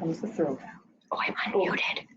comes the throwdown. Oh, I'm unmuted.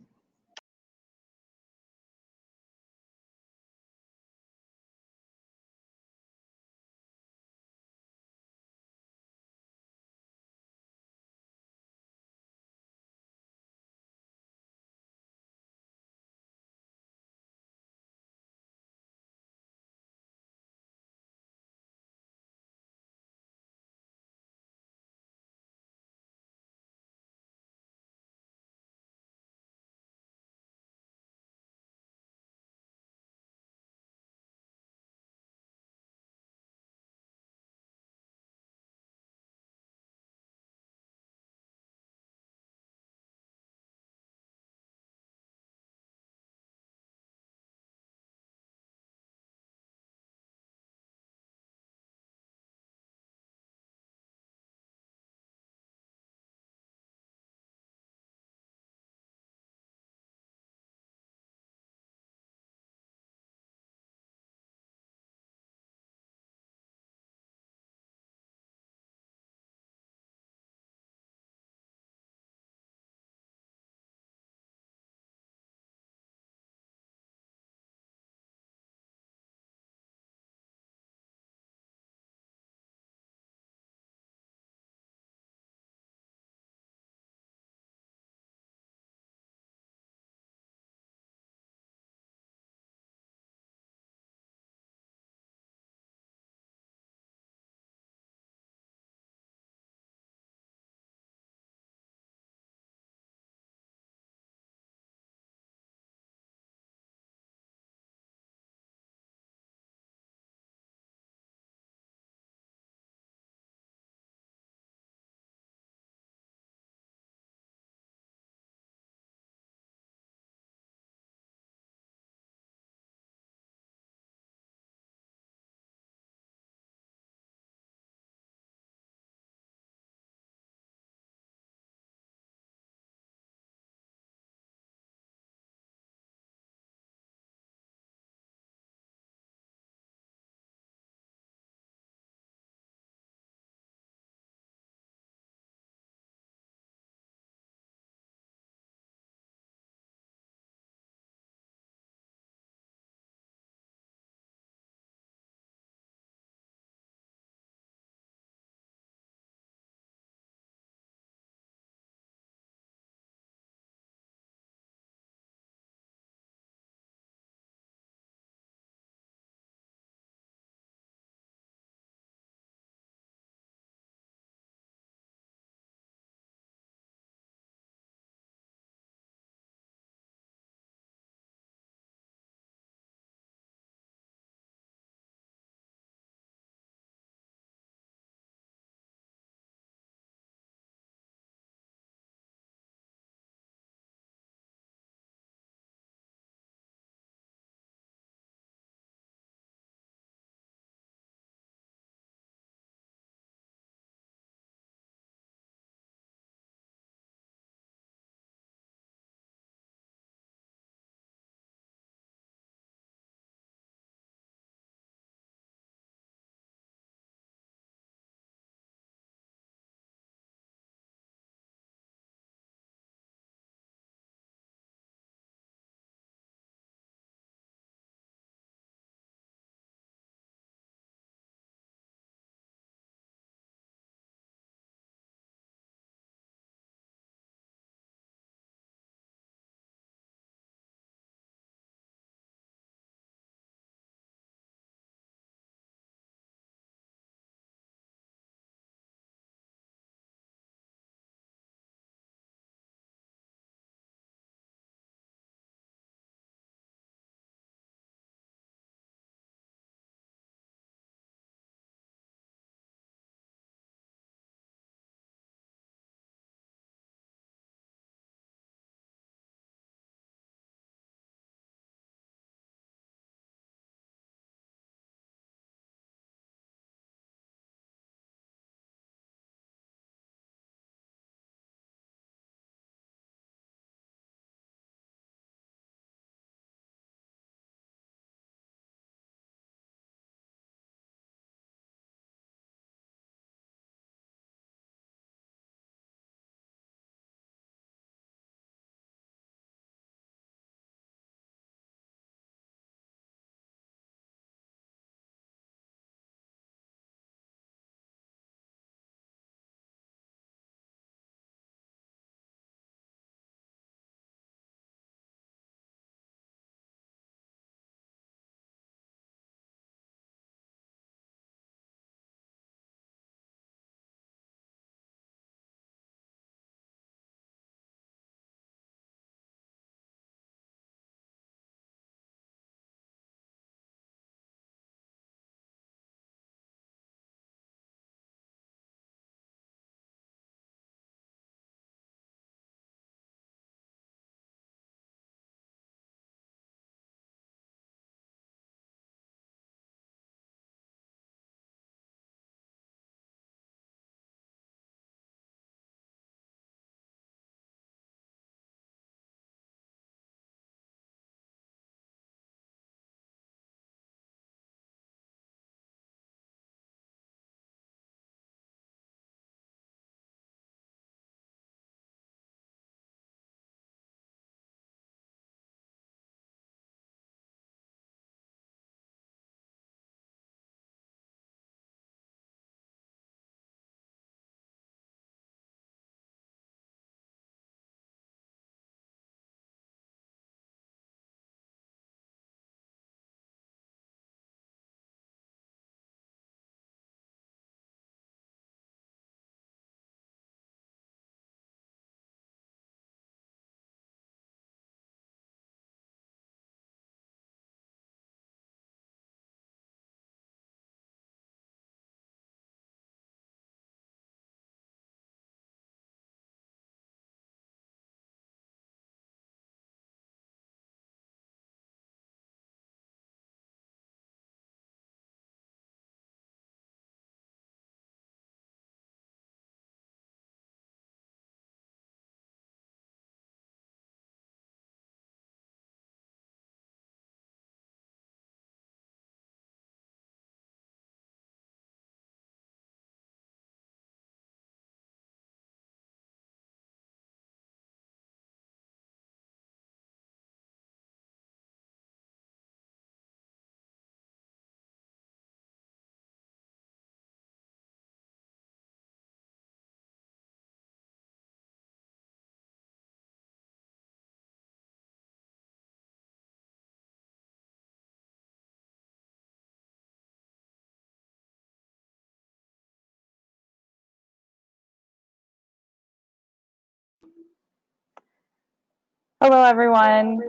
Hello, everyone.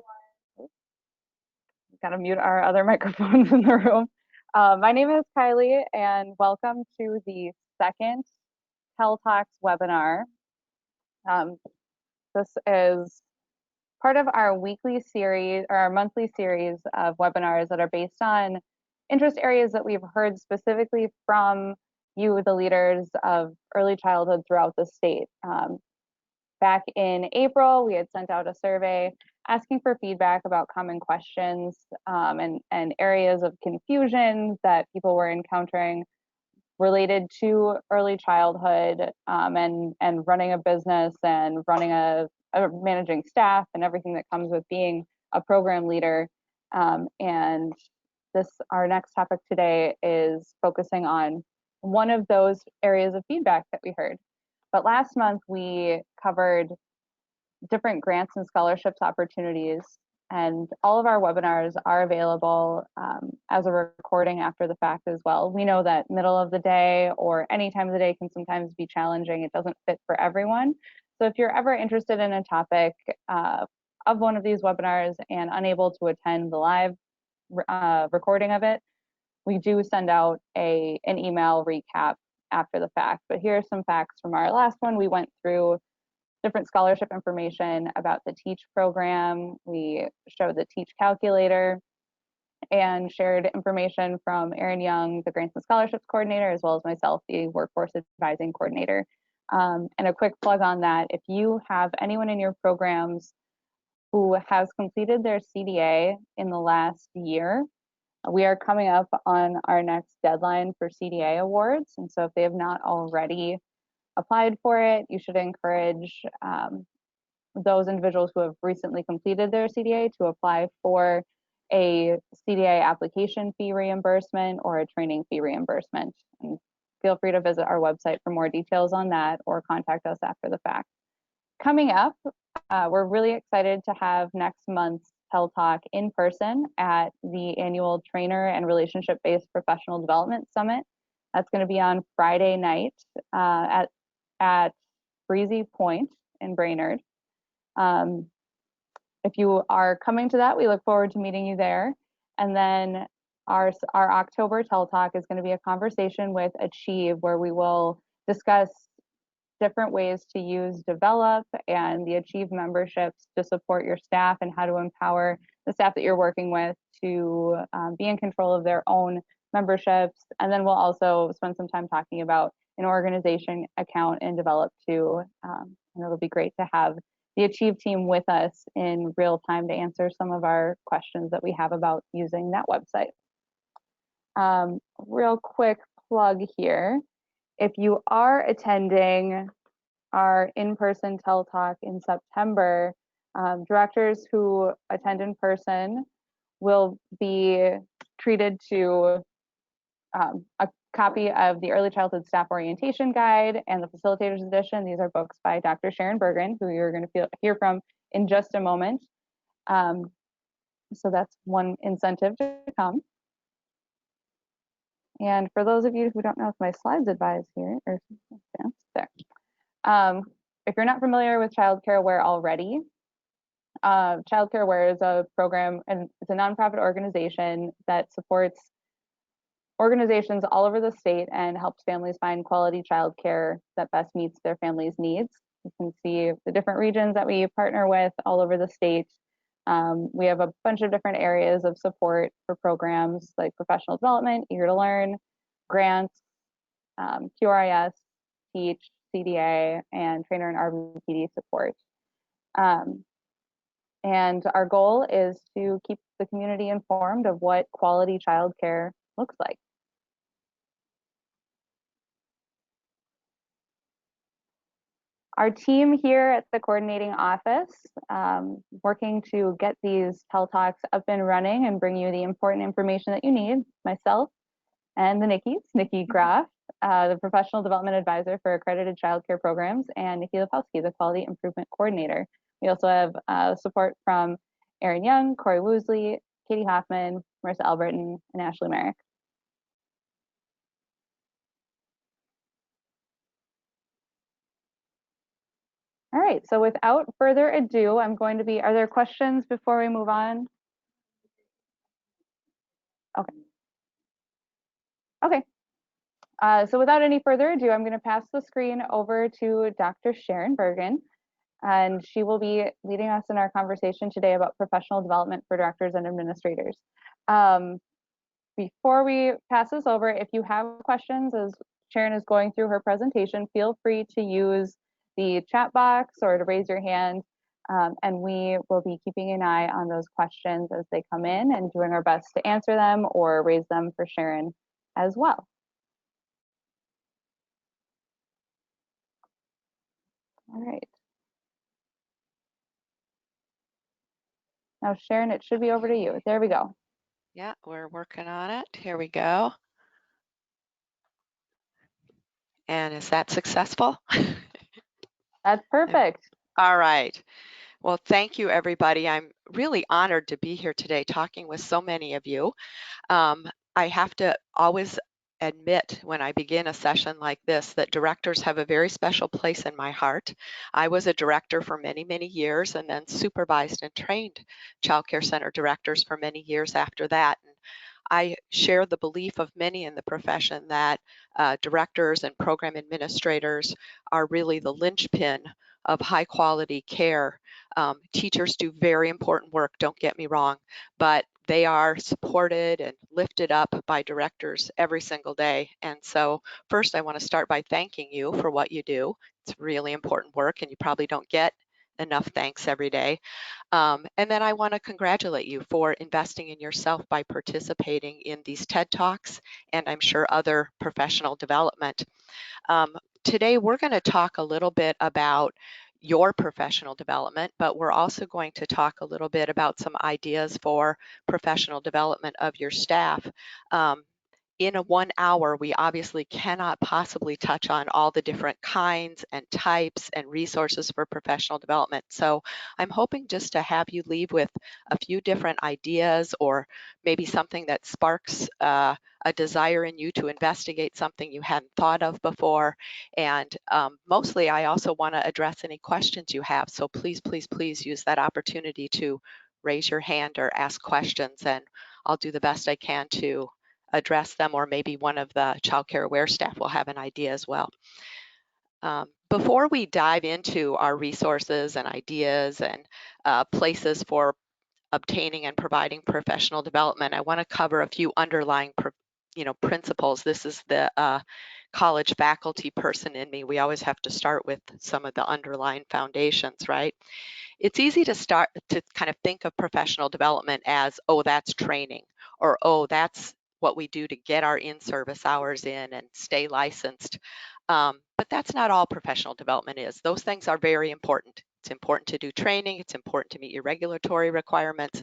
Got to mute our other microphones in the room. My name is Kylie, and welcome to the second Tell Talks webinar. This is part of our weekly series or our monthly series of webinars that are based on interest areas that we've heard specifically from you, the leaders of early childhood throughout the state. Back in April, we had sent out a survey asking for feedback about common questions and areas of confusion that people were encountering related to early childhood and running a business and running managing staff and everything that comes with being a program leader. And our next topic today is focusing on one of those areas of feedback that we heard. But last month we covered different grants and scholarships opportunities, and all of our webinars are available as a recording after the fact as well. We know that middle of the day or any time of the day can sometimes be challenging. It doesn't fit for everyone. So if you're ever interested in a topic of one of these webinars and unable to attend the live recording of it, we do send out an email recap after the fact. But here are some facts from our last one. We went through different scholarship information about the TEACH program. We showed the TEACH calculator and shared information from Erin Young, the Grants and Scholarships Coordinator, as well as myself, the Workforce Advising Coordinator. And a quick plug on that, if you have anyone in your programs who has completed their CDA in the last year, we are coming up on our next deadline for CDA awards. And so if they have not already applied for it, you should encourage those individuals who have recently completed their CDA to apply for a CDA application fee reimbursement or a training fee reimbursement. And feel free to visit our website for more details on that or contact us after the fact. Coming up, we're really excited to have next month's Tell Talk in person at the annual Trainer and Relationship-Based Professional Development Summit. That's going to be on Friday night at Breezy Point in Brainerd. If you are coming to that, we look forward to meeting you there. And then our October Tell Talk is going to be a conversation with Achieve, where we will discuss different ways to use Develop and the Achieve memberships to support your staff and how to empower the staff that you're working with to be in control of their own memberships. And then we'll also spend some time talking about an organization account in Develop too. And it'll be great to have the Achieve team with us in real time to answer some of our questions that we have about using that website. Real quick plug here. If you are attending our in-person Tell Talk in September, directors who attend in person will be treated to a copy of the Early Childhood Staff Orientation Guide and the Facilitators Edition. These are books by Dr. Sharon Bergen, who you're going to hear from in just a moment. So that's one incentive to come. And for those of you who don't know if my slides advise here, or there. If you're not familiar with Child Care Aware already, Child Care Aware is a program, and it's a nonprofit organization that supports organizations all over the state and helps families find quality childcare that best meets their family's needs. You can see the different regions that we partner with all over the state. We have a bunch of different areas of support for programs like professional development, Eager to Learn, grants, QRIS, TEACH, CDA, and trainer and RBPD support. And our goal is to keep the community informed of what quality childcare looks like. Our team here at the coordinating office, working to get these Tell Talks up and running and bring you the important information that you need, myself and the Nikki Graf, the Professional Development Advisor for Accredited Childcare Programs, and Nikki Lepowski, the Quality Improvement Coordinator. We also have support from Erin Young, Corey Woosley, Katie Hoffman, Marissa Alberton, and Ashley Merrick. All right, so without further ado, are there questions before we move on? Okay. Okay. So without any further ado, I'm going to pass the screen over to Dr. Sharon Bergen, and she will be leading us in our conversation today about professional development for directors and administrators. Before we pass this over, if you have questions as Sharon is going through her presentation, feel free to use the chat box or to raise your hand, and we will be keeping an eye on those questions as they come in and doing our best to answer them or raise them for Sharon as well. All right. Now, Sharon, it should be over to you. There we go. Yeah, we're working on it. Here we go. And is that successful? That's perfect. All right. Well, thank you, everybody. I'm really honored to be here today talking with so many of you. I have to always admit when I begin a session like this that directors have a very special place in my heart. I was a director for many, many years and then supervised and trained child care center directors for many years after that. And I share the belief of many in the profession that directors and program administrators are really the linchpin of high quality care. Teachers do very important work, don't get me wrong, but they are supported and lifted up by directors every single day. And so first I want to start by thanking you for what you do. It's really important work and you probably don't get enough thanks every day. And then I want to congratulate you for investing in yourself by participating in these TED Talks and I'm sure other professional development. Today we're going to talk a little bit about your professional development, but we're also going to talk a little bit about some ideas for professional development of your staff. In a 1 hour, we obviously cannot possibly touch on all the different kinds and types and resources for professional development. So I'm hoping just to have you leave with a few different ideas or maybe something that sparks a desire in you to investigate something you hadn't thought of before. And mostly I also want to address any questions you have. So please, please, please use that opportunity to raise your hand or ask questions and I'll do the best I can to address them, or maybe one of the Child Care Aware staff will have an idea as well. Before we dive into our resources and ideas and places for obtaining and providing professional development, I want to cover a few underlying principles. This is the college faculty person in me. We always have to start with some of the underlying foundations, right? It's easy to start to kind of think of professional development as, oh, that's training, or oh, that's what we do to get our in-service hours in and stay licensed. But that's not all professional development is. Those things are very important. It's important to do training. It's important to meet your regulatory requirements.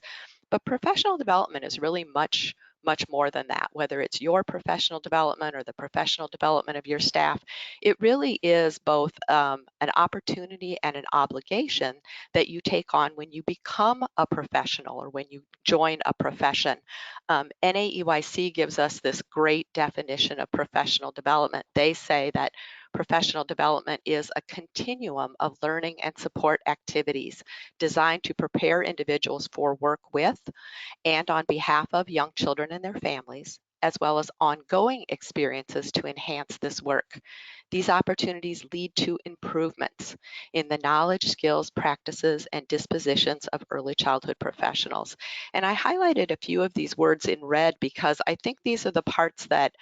But professional development is really much more than that, whether it's your professional development or the professional development of your staff. It really is both an opportunity and an obligation that you take on when you become a professional or when you join a profession. NAEYC gives us this great definition of professional development. They say that professional development is a continuum of learning and support activities designed to prepare individuals for work with and on behalf of young children and their families, as well as ongoing experiences to enhance this work. These opportunities lead to improvements in the knowledge, skills, practices, and dispositions of early childhood professionals. And I highlighted a few of these words in red because I think these are the parts that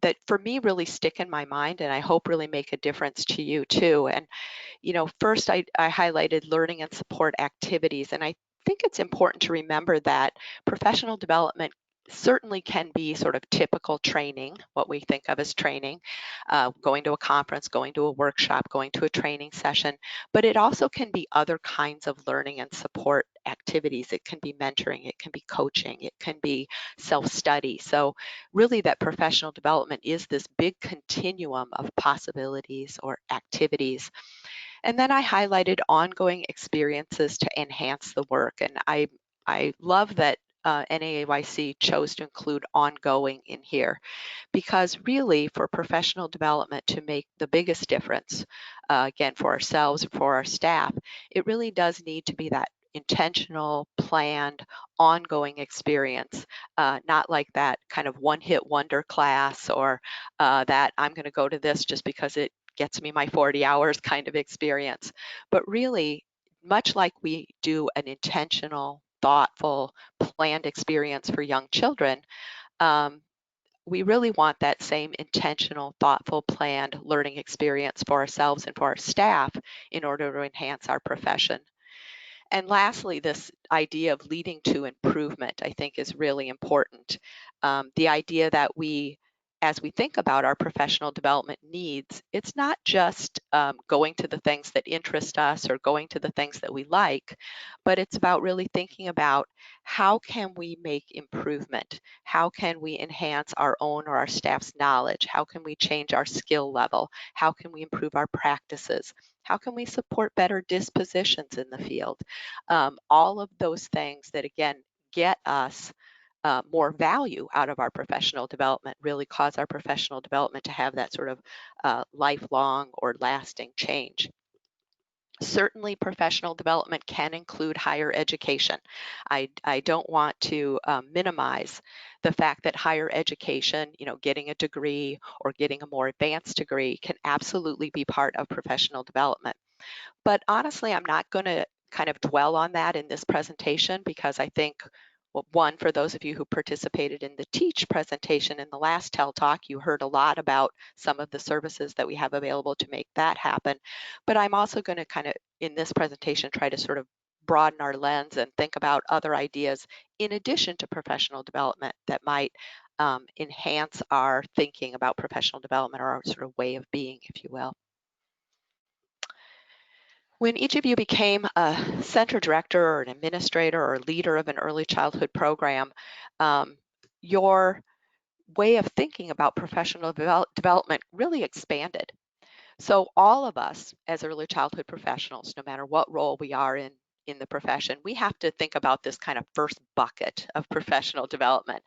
that for me really stick in my mind and I hope really make a difference to you too. And first I highlighted learning and support activities, and I think it's important to remember that professional development certainly can be sort of typical training, what we think of as training, going to a conference, going to a workshop, going to a training session, but it also can be other kinds of learning and support activities. It can be mentoring, it can be coaching, it can be self-study. So really that professional development is this big continuum of possibilities or activities. And then I highlighted ongoing experiences to enhance the work. And I love that NAAYC chose to include ongoing in here, because really for professional development to make the biggest difference, again, for ourselves, for our staff, it really does need to be that intentional, planned, ongoing experience, not like that kind of one-hit wonder class, or that I'm going to go to this just because it gets me my 40 hours kind of experience, but really much like we do an intentional, thoughtful, planned experience for young children. um, we really want that same intentional, thoughtful, planned learning experience for ourselves and for our staff in order to enhance our profession. And lastly, this idea of leading to improvement, I think, is really important. The idea that as we think about our professional development needs, it's not just going to the things that interest us or going to the things that we like, but it's about really thinking about how can we make improvement? How can we enhance our own or our staff's knowledge? How can we change our skill level? How can we improve our practices? How can we support better dispositions in the field? All of those things that, again, get us more value out of our professional development, really cause our professional development to have that sort of lifelong or lasting change. Certainly, professional development can include higher education. I don't want to minimize the fact that higher education, getting a degree or getting a more advanced degree can absolutely be part of professional development. But honestly, I'm not going to kind of dwell on that in this presentation, because I think, well, one, for those of you who participated in the TEACH presentation in the last TEL Talk, you heard a lot about some of the services that we have available to make that happen. But I'm also going to kind of, in this presentation, try to sort of broaden our lens and think about other ideas in addition to professional development that might enhance our thinking about professional development, or our sort of way of being, if you will. When each of you became a center director or an administrator or leader of an early childhood program, your way of thinking about professional development really expanded. So all of us as early childhood professionals, no matter what role we are in the profession, we have to think about this kind of first bucket of professional development,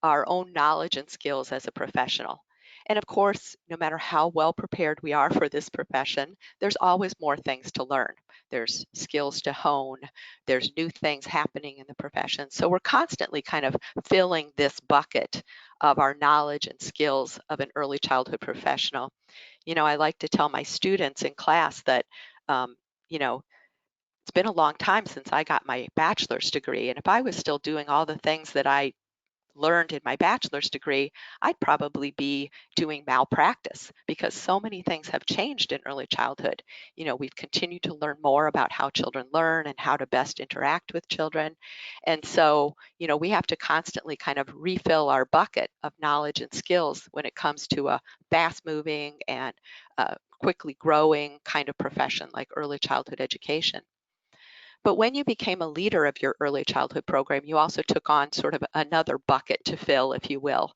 our own knowledge and skills as a professional. And of course, no matter how well prepared we are for this profession, there's always more things to learn. There's skills to hone, there's new things happening in the profession. So we're constantly kind of filling this bucket of our knowledge and skills of an early childhood professional. I like to tell my students in class that, you know, it's been a long time since I got my bachelor's degree. And if I was still doing all the things that I learned in my bachelor's degree, I'd probably be doing malpractice, because so many things have changed in early childhood. We've continued to learn more about how children learn and how to best interact with children. And so, we have to constantly kind of refill our bucket of knowledge and skills when it comes to a fast moving and quickly growing kind of profession like early childhood education. But when you became a leader of your early childhood program, you also took on sort of another bucket to fill, if you will.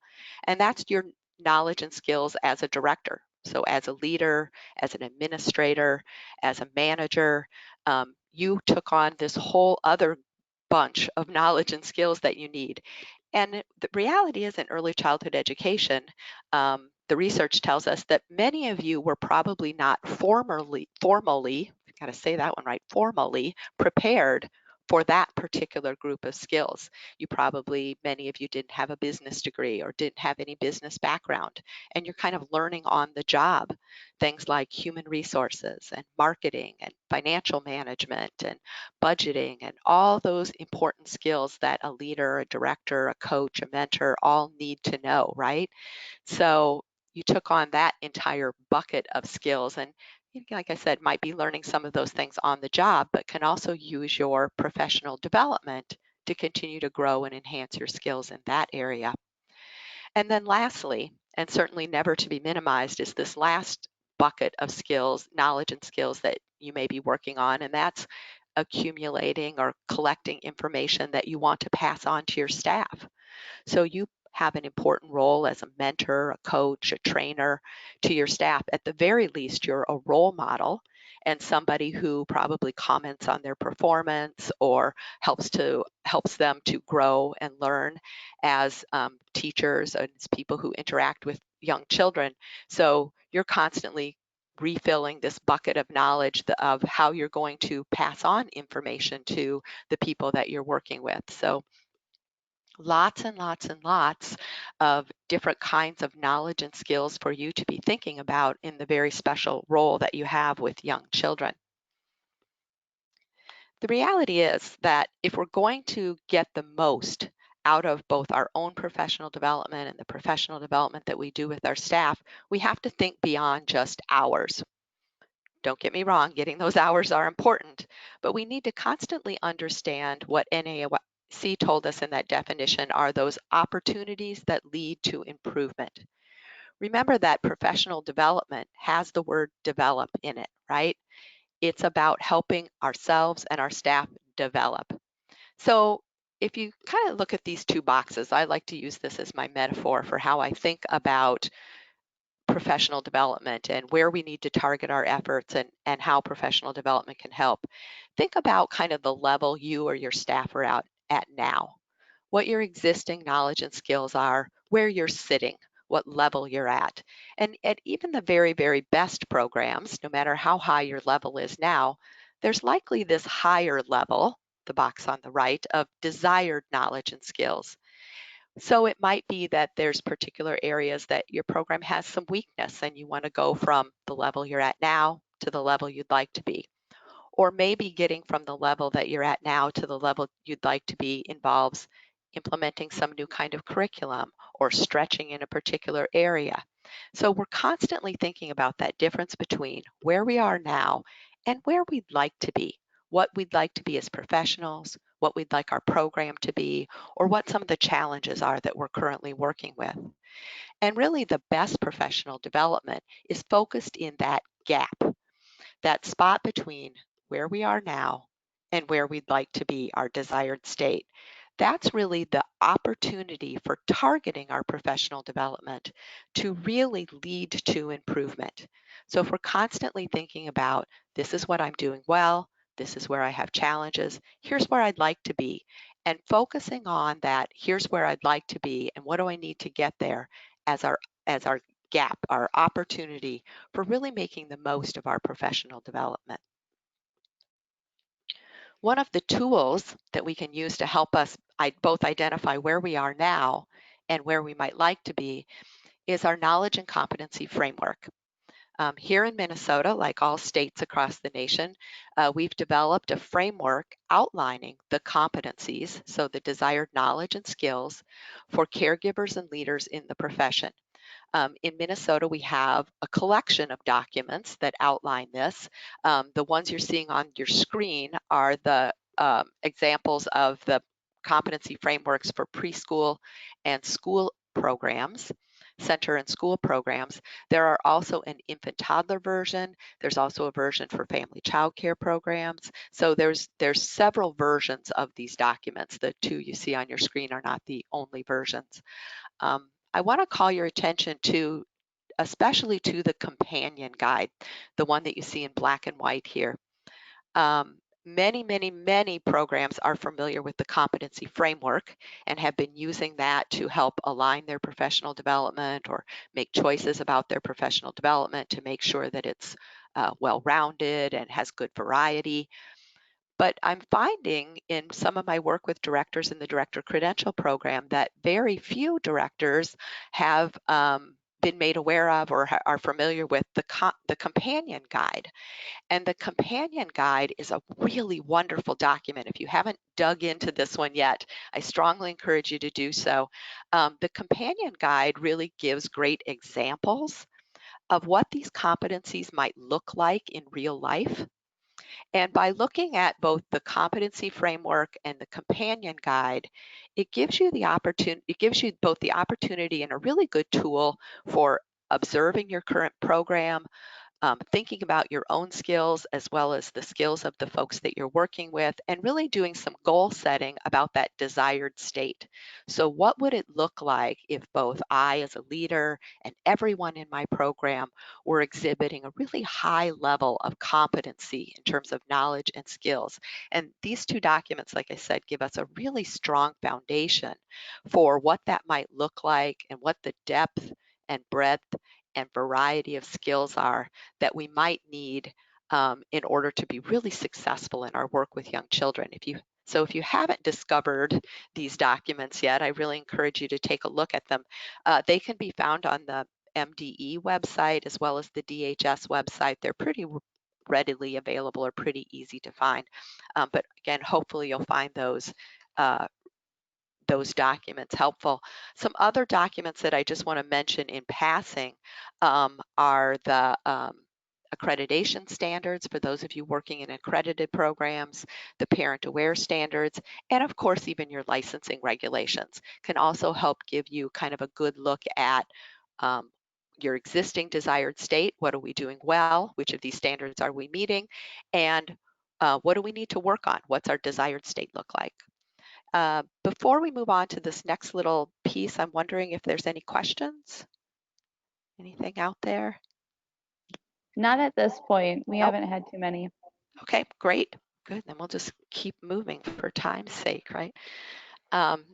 And that's your knowledge and skills as a director. So as a leader, as an administrator, as a manager, you took on this whole other bunch of knowledge and skills that you need. And the reality is, in early childhood education, the research tells us that many of you were probably not formally, got to say that one right, formally prepared for that particular group of skills. Many of you didn't have a business degree or didn't have any business background, and you're kind of learning on the job things like human resources and marketing and financial management and budgeting and all those important skills that a leader, a director, a coach, a mentor all need to know, right? So you took on that entire bucket of skills, and like I said, might be learning some of those things on the job, but can also use your professional development to continue to grow and enhance your skills in that area. And then lastly, and certainly never to be minimized, is this last bucket of skills, knowledge and skills that you may be working on, and that's accumulating or collecting information that you want to pass on to your staff. So you have an important role as a mentor, a coach, a trainer to your staff. At the very least, you're a role model, and somebody who probably comments on their performance or helps them to grow and learn as teachers and as people who interact with young children. So you're constantly refilling this bucket of knowledge of how you're going to pass on information to the people that you're working with. So lots and lots and lots of different kinds of knowledge and skills for you to be thinking about in the very special role that you have with young children. The reality is that if we're going to get the most out of both our own professional development and the professional development that we do with our staff, we have to think beyond just hours. Don't get me wrong, getting those hours are important, but we need to constantly understand what NAIC told us in that definition are those opportunities that lead to improvement. Remember that professional development has the word develop in it, right? It's about helping ourselves and our staff develop. So if you kind of look at these two boxes, I like to use this as my metaphor for how I think about professional development and where we need to target our efforts and how professional development can help. Think about kind of the level you or your staff are at now, what your existing knowledge and skills are, where you're sitting, what level you're at. And at even the very, very best programs, no matter how high your level is now, there's likely this higher level, the box on the right, of desired knowledge and skills. So it might be that there's particular areas that your program has some weakness and you want to go from the level you're at now to the level you'd like to be. Or maybe getting from the level that you're at now to the level you'd like to be involves implementing some new kind of curriculum or stretching in a particular area. So we're constantly thinking about that difference between where we are now and where we'd like to be, what we'd like to be as professionals, what we'd like our program to be, or what some of the challenges are that we're currently working with. And really the best professional development is focused in that gap, that spot between where we are now and where we'd like to be, our desired state. That's really the opportunity for targeting our professional development to really lead to improvement. So if we're constantly thinking about, this is what I'm doing well, this is where I have challenges, here's where I'd like to be, and focusing on that, here's where I'd like to be, and what do I need to get there as our gap, our opportunity for really making the most of our professional development. One of the tools that we can use to help us both identify where we are now and where we might like to be is our knowledge and competency framework. Here in Minnesota, like all states across the nation, we've developed a framework outlining the competencies, so the desired knowledge and skills for caregivers and leaders in the profession. In Minnesota, we have a collection of documents that outline this. The ones you're seeing on your screen are the examples of the competency frameworks for preschool and school programs, center and school programs. There are also an infant toddler version. There's also a version for family child care programs. So there's several versions of these documents. The two you see on your screen are not the only versions. I want to call your attention to, especially to the companion guide, the one that you see in black and white here. Many programs are familiar with the competency framework and have been using that to help align their professional development or make choices about their professional development to make sure that it's well-rounded and has good variety. But I'm finding in some of my work with directors in the Director Credential Program that very few directors have been made aware of or are familiar with the companion guide. And the companion guide is a really wonderful document. If you haven't dug into this one yet, I strongly encourage you to do so. The companion guide really gives great examples of what these competencies might look like in real life. And by looking at both the competency framework and the companion guide, it gives you both the opportunity and a really good tool for observing your current program, thinking about your own skills as well as the skills of the folks that you're working with, and really doing some goal setting about that desired state. So what would it look like if both I as a leader and everyone in my program were exhibiting a really high level of competency in terms of knowledge and skills? And these two documents, like I said, give us a really strong foundation for what that might look like and what the depth and breadth and variety of skills are that we might need in order to be really successful in our work with young children. If you haven't discovered these documents yet, I really encourage you to take a look at them. They can be found on the MDE website as well as the DHS website. They're pretty readily available or pretty easy to find. But again, hopefully you'll find those documents helpful. Some other documents that I just want to mention in passing are the accreditation standards for those of you working in accredited programs, the parent aware standards, and of course even your licensing regulations can also help give you kind of a good look at your existing desired state. What are we doing well? Which of these standards are we meeting? And what do we need to work on? What's our desired state look like? Before we move on to this next little piece, I'm wondering if there's any questions? Anything out there? Not at this point. We Nope. haven't had too many. Okay, great. Good. Then we'll just keep moving for time's sake, right? Um,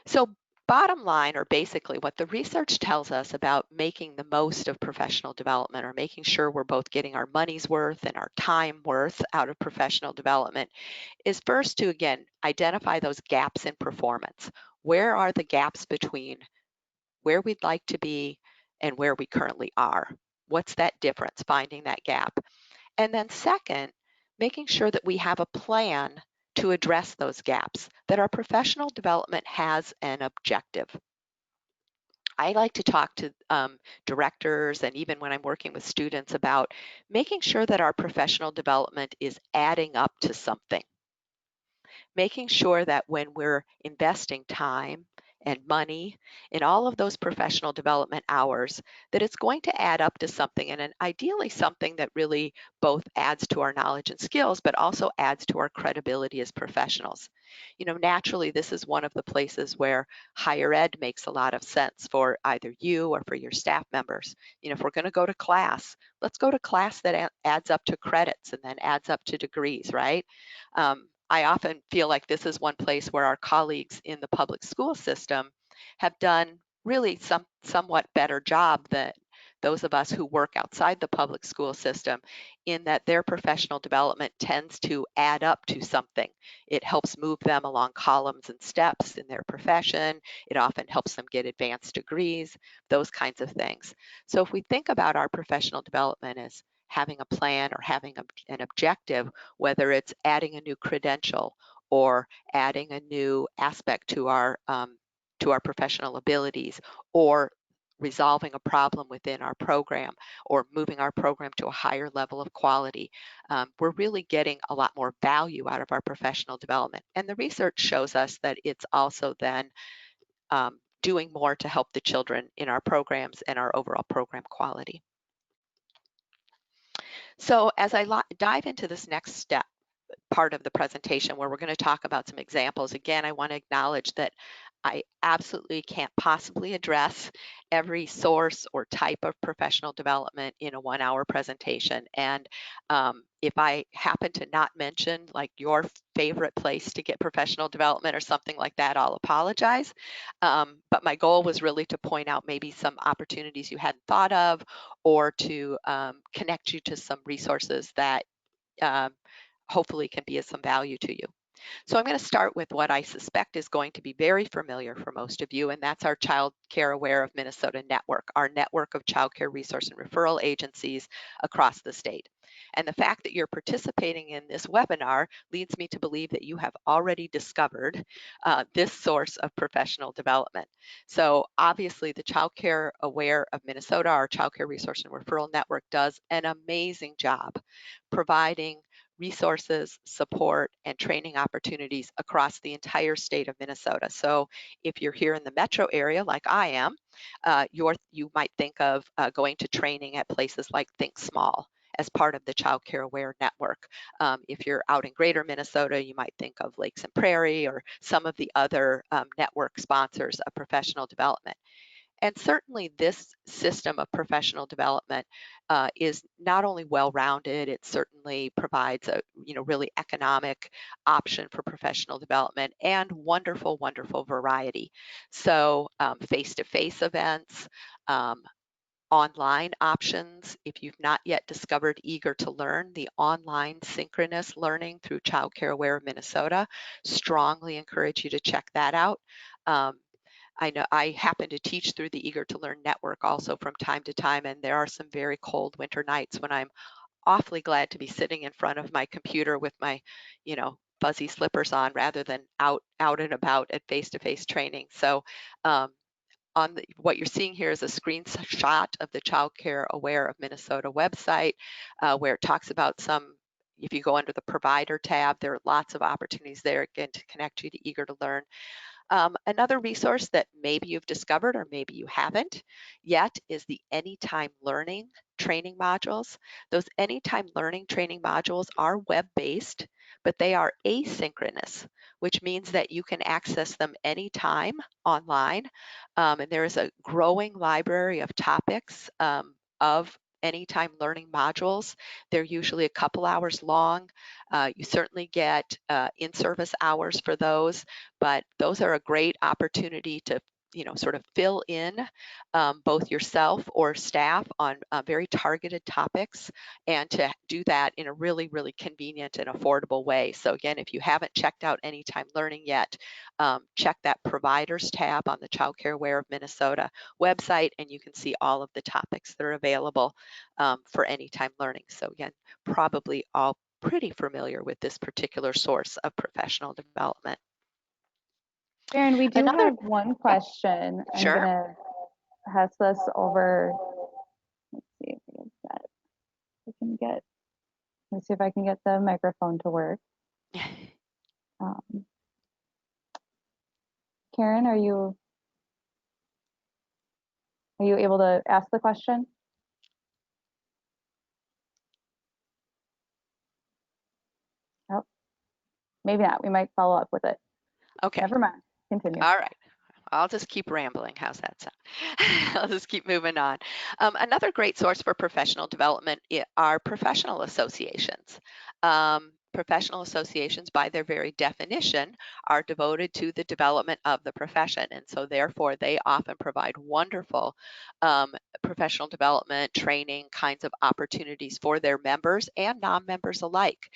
so bottom line, or basically what the research tells us about making the most of professional development, or making sure we're both getting our money's worth and our time worth out of professional development, is first to, again, identify those gaps in performance. Where are the gaps between where we'd like to be and where we currently are? What's that difference? Finding that gap. And then second, making sure that we have a plan to address those gaps, that our professional development has an objective. I like to talk to directors, and even when I'm working with students, about making sure that our professional development is adding up to something. Making sure that when we're investing time and money in all of those professional development hours, that it's going to add up to something, and ideally something that really both adds to our knowledge and skills, but also adds to our credibility as professionals. You know, naturally, this is one of the places where higher ed makes a lot of sense for either you or for your staff members. You know, if we're going to go to class, let's go to class that adds up to credits and then adds up to degrees, right? I often feel like this is one place where our colleagues in the public school system have done really somewhat better job than those of us who work outside the public school system, in that their professional development tends to add up to something. It helps move them along columns and steps in their profession. It often helps them get advanced degrees, those kinds of things. So if we think about our professional development as having a plan or having an objective, whether it's adding a new credential or adding a new aspect to our professional abilities, or resolving a problem within our program, or moving our program to a higher level of quality, we're really getting a lot more value out of our professional development. And the research shows us that it's also then doing more to help the children in our programs and our overall program quality. So as I dive into this next step, part of the presentation where we're going to talk about some examples, again, I want to acknowledge that I absolutely can't possibly address every source or type of professional development in a 1-hour presentation. And if I happen to not mention like your favorite place to get professional development or something like that, I'll apologize. But my goal was really to point out maybe some opportunities you hadn't thought of, or to connect you to some resources that hopefully can be of some value to you. So I'm going to start with what I suspect is going to be very familiar for most of you, and that's our Child Care Aware of Minnesota network, our network of child care resource and referral agencies across the state. And the fact that you're participating in this webinar leads me to believe that you have already discovered this source of professional development. So obviously the Child Care Aware of Minnesota, our child care resource and referral network, does an amazing job providing resources, support, and training opportunities across the entire state of Minnesota. So if you're here in the metro area like I am, You might think of going to training at places like Think Small as part of the Child Care Aware Network. If you're out in Greater Minnesota, you might think of Lakes and Prairie or some of the other network sponsors of professional development. And certainly this system of professional development is not only well-rounded, it certainly provides a really economic option for professional development and wonderful, wonderful variety. So face-to-face events, online options. If you've not yet discovered Eager to Learn, the online synchronous learning through Child Care Aware of Minnesota, strongly encourage you to check that out. I know I happen to teach through the Eager to Learn network also from time to time, and there are some very cold winter nights when I'm awfully glad to be sitting in front of my computer with my, fuzzy slippers on rather than out and about at face-to-face training. So um, what you're seeing here is a screenshot of the Child Care Aware of Minnesota website where it talks about if you go under the provider tab, there are lots of opportunities there again to connect you to Eager to Learn. Another resource that maybe you've discovered or maybe you haven't yet is the Anytime Learning training modules. Those Anytime Learning training modules are web-based, but they are asynchronous, which means that you can access them anytime online. And there is a growing library of topics of Anytime Learning modules. They're usually a couple hours long. You certainly get in-service hours for those, but those are a great opportunity to sort of fill in both yourself or staff on very targeted topics, and to do that in a really, really convenient and affordable way. So again, if you haven't checked out Anytime Learning yet, check that Providers tab on the Child Care Aware of Minnesota website, and you can see all of the topics that are available for Anytime Learning. So again, probably all pretty familiar with this particular source of professional development. Sharon, we do Another, have one question. I'm sure. gonna pass this over. Let's see if I can get. Let's see if I can get the microphone to work. Um, Karen, are you able to ask the question? Oh, maybe not. We might follow up with it. Okay. Never mind. Continue. All right. I'll just keep rambling. How's that sound? I'll just keep moving on. Another great source for professional development are professional associations. Professional associations, by their very definition, are devoted to the development of the profession. And so therefore, they often provide wonderful professional development, training kinds of opportunities for their members and non-members alike.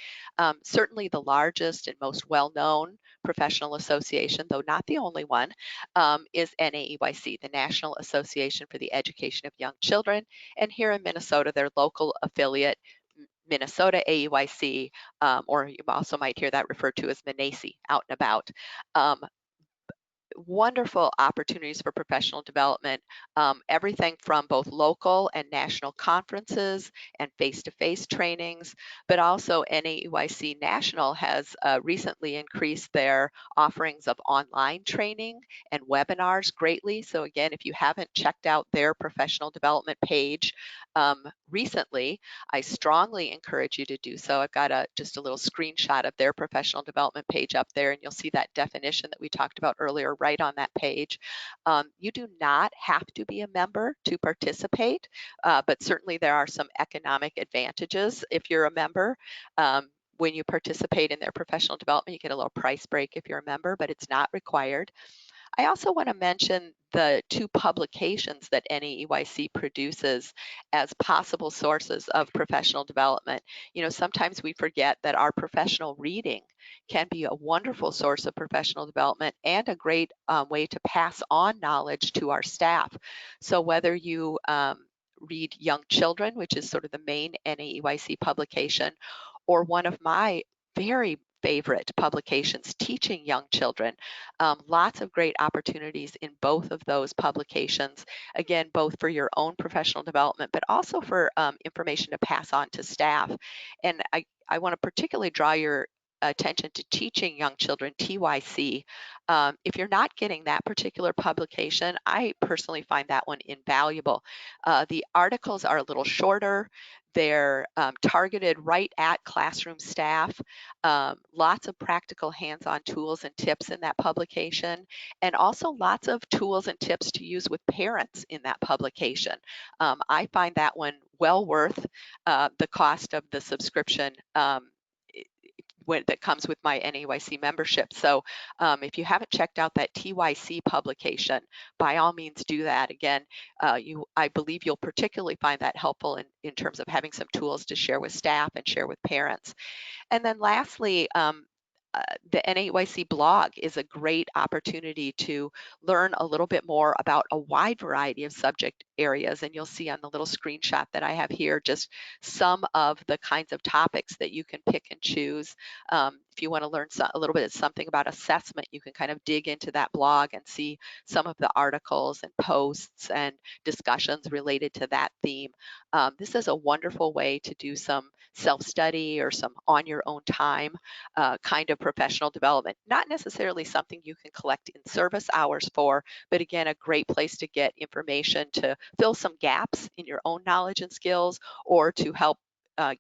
Certainly the largest and most well-known professional association, though not the only one, is NAEYC, the National Association for the Education of Young Children. And here in Minnesota, their local affiliate, Minnesota AEYC, or you also might hear that referred to as MNACE, out and about. Wonderful opportunities for professional development, everything from both local and national conferences and face-to-face trainings, but also NAEYC National has recently increased their offerings of online training and webinars greatly. So again, if you haven't checked out their professional development page recently, I strongly encourage you to do so. I've got just a little screenshot of their professional development page up there, and you'll see that definition that we talked about earlier right on that page. You do not have to be a member to participate, but certainly there are some economic advantages if you're a member. When you participate in their professional development, you get a little price break if you're a member, but it's not required. I also want to mention the two publications that NAEYC produces as possible sources of professional development. Sometimes we forget that our professional reading can be a wonderful source of professional development and a great way to pass on knowledge to our staff. So whether you read Young Children, which is sort of the main NAEYC publication, or one of my very favorite publications, Teaching Young Children. Lots of great opportunities in both of those publications, again, both for your own professional development, but also for information to pass on to staff. And I want to particularly draw your Attention to Teaching Young Children, TYC. If you're not getting that particular publication, I personally find that one invaluable. The articles are a little shorter. They're targeted right at classroom staff. Lots of practical hands-on tools and tips in that publication, and also lots of tools and tips to use with parents in that publication. I find that one well worth the cost of the subscription. That comes with my NAEYC membership. So if you haven't checked out that TYC publication, by all means do that. Again, I believe you'll particularly find that helpful in terms of having some tools to share with staff and share with parents. And then lastly, the NAEYC blog is a great opportunity to learn a little bit more about a wide variety of subject areas. And you'll see on the little screenshot that I have here just some of the kinds of topics that you can pick and choose. If you want to learn a little bit of something about assessment, you can kind of dig into that blog and see some of the articles and posts and discussions related to that theme. This is a wonderful way to do some self-study or some on your own time kind of professional development. Not necessarily something you can collect in service hours for, but again, a great place to get information to fill some gaps in your own knowledge and skills, or to help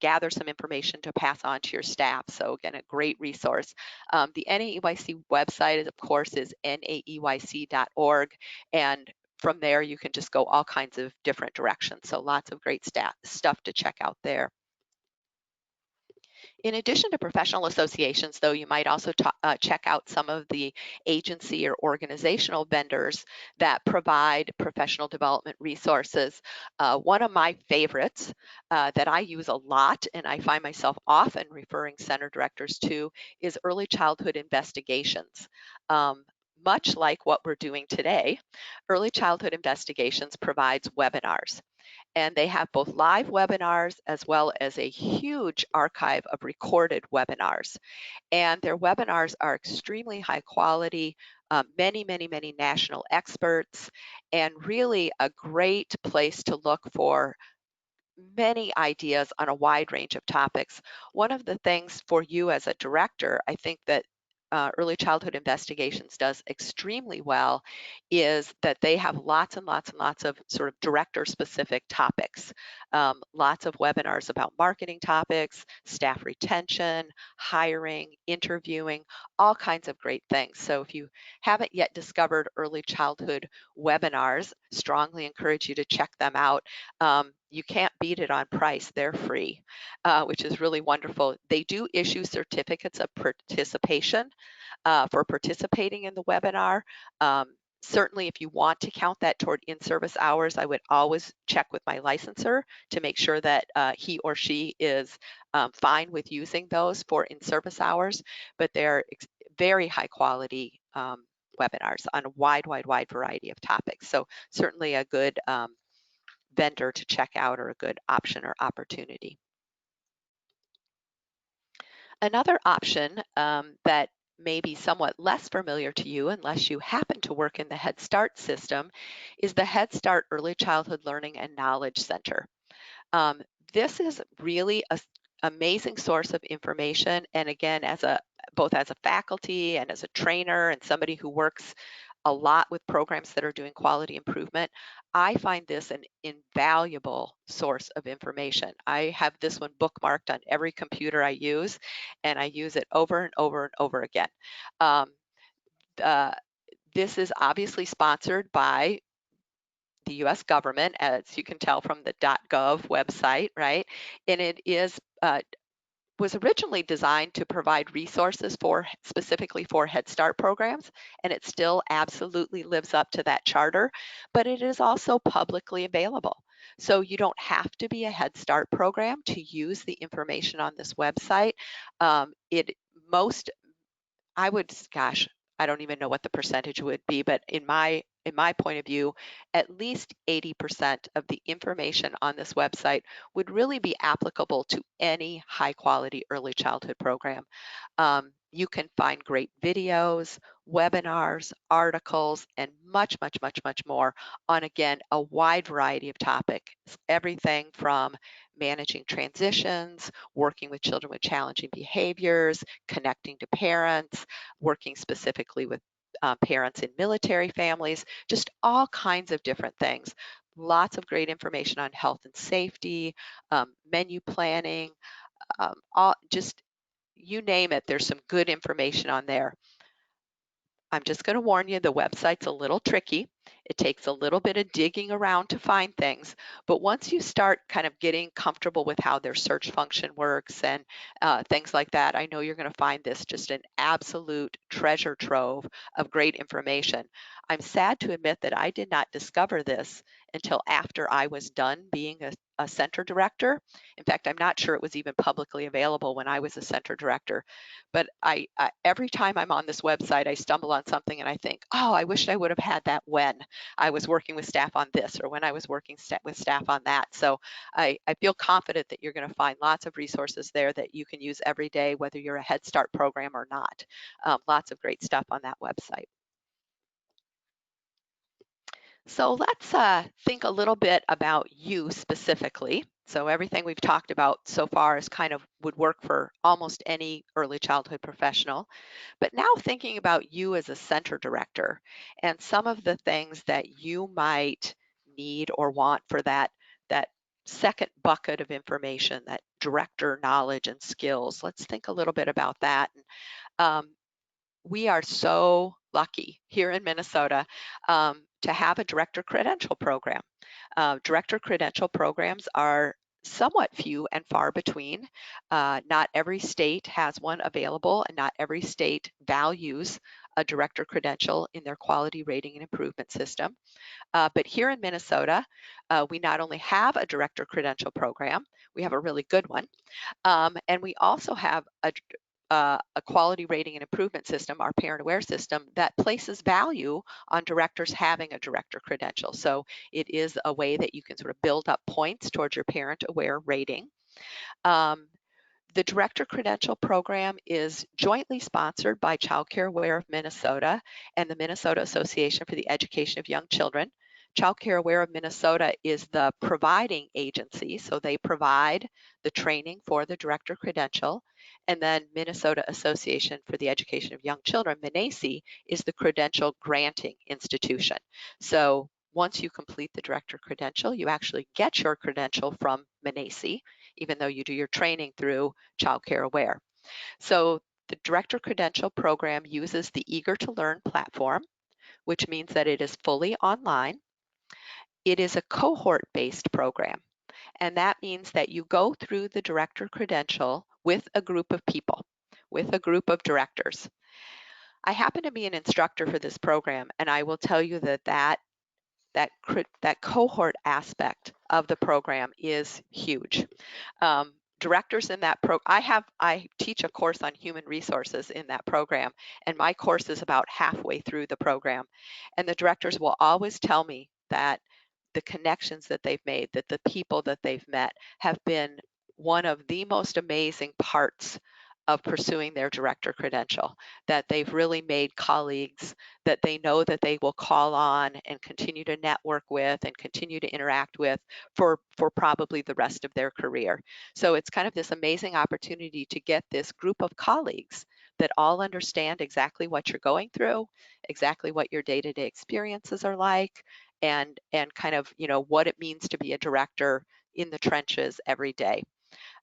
gather some information to pass on to your staff. So again, a great resource. The NAEYC website, of course, is naeyc.org, and from there you can just go all kinds of different directions. So lots of great stuff to check out there. In addition to professional associations, though, you might also check out some of the agency or organizational vendors that provide professional development resources. One of my favorites that I use a lot, and I find myself often referring center directors to, is Early Childhood Investigations. Much like what we're doing today, Early Childhood Investigations provides webinars. And they have both live webinars as well as a huge archive of recorded webinars. And their webinars are extremely high quality, many, many, many national experts, and really a great place to look for many ideas on a wide range of topics. One of the things for you as a director, I think that Early Childhood Investigations does extremely well, is that they have lots and lots and lots of sort of director-specific topics. Lots of webinars about marketing topics, staff retention, hiring, interviewing, all kinds of great things. So if you haven't yet discovered early childhood webinars, strongly encourage you to check them out. You can't beat it on price. They're free, which is really wonderful. They do issue certificates of participation for participating in the webinar. Certainly, if you want to count that toward in-service hours, I would always check with my licensor to make sure that he or she is fine with using those for in-service hours, but they're very high quality webinars on a wide variety of topics. So certainly a good vendor to check out, or a good option or opportunity. Another option that may be somewhat less familiar to you unless you happen to work in the Head Start system is the Head Start Early Childhood Learning and Knowledge Center. This is really an amazing source of information, and again, both as a faculty and as a trainer and somebody who works a lot with programs that are doing quality improvement, I find this an invaluable source of information. I have this one bookmarked on every computer I use, and I use it over and over and over again. This is obviously sponsored by the US government, as you can tell from the .gov website, right? And it was originally designed to provide resources specifically for Head Start programs, and it still absolutely lives up to that charter, but it is also publicly available. So you don't have to be a Head Start program to use the information on this website. Gosh, I don't even know what the percentage would be, but in my point of view, at least 80% of the information on this website would really be applicable to any high quality early childhood program. You can find great videos, webinars, articles, and much, much, much, much more on, again, a wide variety of topics, everything from managing transitions, working with children with challenging behaviors, connecting to parents, working specifically with parents in military families, just all kinds of different things. Lots of great information on health and safety, menu planning, all just you name it, there's some good information on there. I'm just going to warn you, the website's a little tricky. It takes a little bit of digging around to find things, but once you start kind of getting comfortable with how their search function works and things like that, I know you're going to find this just an absolute treasure trove of great information. I'm sad to admit that I did not discover this until after I was done being a center director. In fact, I'm not sure it was even publicly available when I was a center director. But every time I'm on this website, I stumble on something and I think, oh, I wish I would have had that when I was working with staff on this or when I was working with staff on that. So I feel confident that you're going to find lots of resources there that you can use every day, whether you're a Head Start program or not. Lots of great stuff on that website. So let's think a little bit about you specifically. So everything we've talked about so far is kind of would work for almost any early childhood professional. But now thinking about you as a center director and some of the things that you might need or want for that second bucket of information, that director knowledge and skills. Let's think a little bit about that. Um, we are so lucky here in Minnesota to have a director credential program. Director credential programs are somewhat few and far between. Not every state has one available, and not every state values a director credential in their quality rating and improvement system. But here in Minnesota, we not only have a director credential program, we have a really good one, and we also have a quality rating and improvement system, our Parent Aware system, that places value on directors having a director credential. So it is a way that you can sort of build up points towards your Parent Aware rating. The Director Credential Program is jointly sponsored by Child Care Aware of Minnesota and the Minnesota Association for the Education of Young Children. Child Care Aware of Minnesota is the providing agency, so they provide the training for the Director Credential, and then Minnesota Association for the Education of Young Children, MANACE, is the credential granting institution. So once you complete the Director Credential, you actually get your credential from MANACE, even though you do your training through Child Care Aware. So the Director Credential program uses the Eager to Learn platform, which means that it is fully online. It is a cohort-based program, and that means that you go through the Director Credential with a group of people, with a group of directors. I happen to be an instructor for this program, and I will tell you that cohort aspect of the program is huge. Directors in that I teach a course on human resources in that program, and my course is about halfway through the program. And the directors will always tell me that the connections that they've made, that the people that they've met have been one of the most amazing parts of pursuing their director credential, that they've really made colleagues that they know that they will call on and continue to network with and continue to interact with for probably the rest of their career. So it's kind of this amazing opportunity to get this group of colleagues that all understand exactly what you're going through, exactly what your day-to-day experiences are like, and kind of, you know, what it means to be a director in the trenches every day.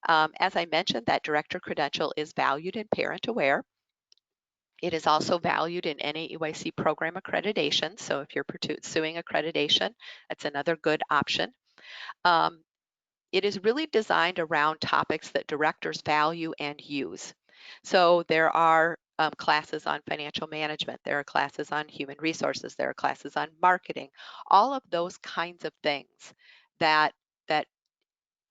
As I mentioned, that director credential is valued in Parent Aware. It is also valued in NAEYC program accreditation. So if you're pursuing accreditation, that's another good option. It is really designed around topics that directors value and use. So there are classes on financial management, there are classes on human resources, there are classes on marketing, all of those kinds of things that